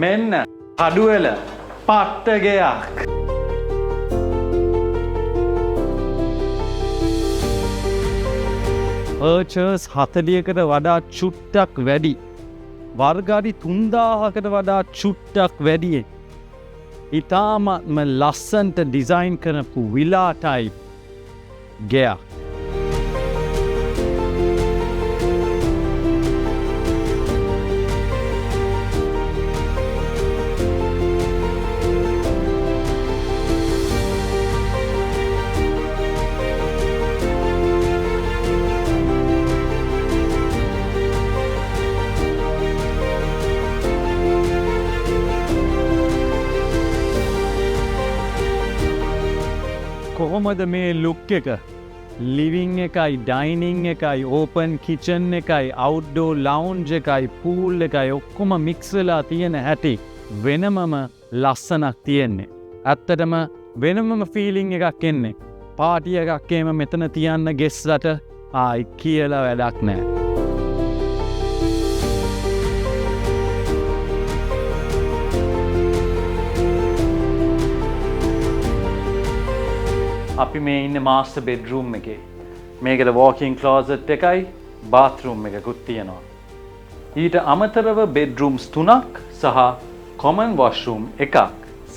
මෙන්න කඩුවෙල පට්ටගයක්. පර්චර්ස් 40කට වඩා චුට්ටක් වැඩි. වර්ගාඩි 3000කට වඩා චුට්ටක් වැඩි. ඉතාමත්ම ලස්සන්ට ඩිසයින් කරපු විලා ටයිප් ගෙයක්. කොහොමද මේ ලුක් එක ලිවිං එකයි ඩයිනිං එකයි ඕපන් කිචන් එකයි අවුට්ඩෝ ලවුන්ජ් එකයි පූල් එකයි ඔක්කොම මික්ස් වෙලා තියෙන හැටි වෙනමම ලස්සනක් තියෙන්නේ. ඇත්තටම වෙනමම ෆීලිං එකක් එන්නේ. පාටි එකක් එම මෙතන තියන්න ගෙස්ලට ආයි කියලා වැඩක් නැහැ. අපි මේ ඉන්න මාස්ටර් බෙඩ්රූම් එකේ. මේකට වෝකින් ක්ලෝසට් එකයි බාත්රූම් එකකුත් තියෙනවා. ඊට අමතරව බෙඩ්රූම්ස් 3ක් සහ කොමන් වොෂ්රූම් එකක්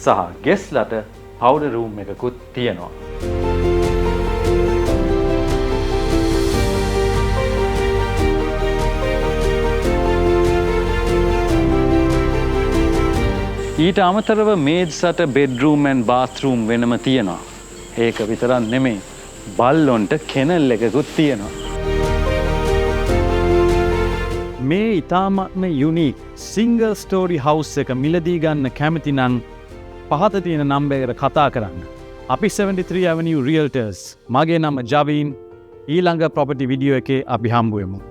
සහ ගෙස්ලට පවුඩර් රූම් එකකුත් තියෙනවා. ඊට අමතරව මේඩ්ස්ට බෙඩ්රූම් ඇන් බාත්රූම් වෙනම තියෙනවා. ඒක විතරක් නෙමෙයි බල්ලොන්ට කෙනල් එකකුත් තියෙනවා. මේ ඉතාමත්ම යුනික් සිංගල් ස්ටෝරි හවුස් එක මිලදී ගන්න කැමති නම් පහත තියෙන නම්බර් එකට කතා කරන්න. අපි 73 Avenue Realtors. මගේ නම ජවින්. ඊළඟ ප්‍රොපර්ටි වීඩියෝ එකේ අපි හම්බ වෙමු.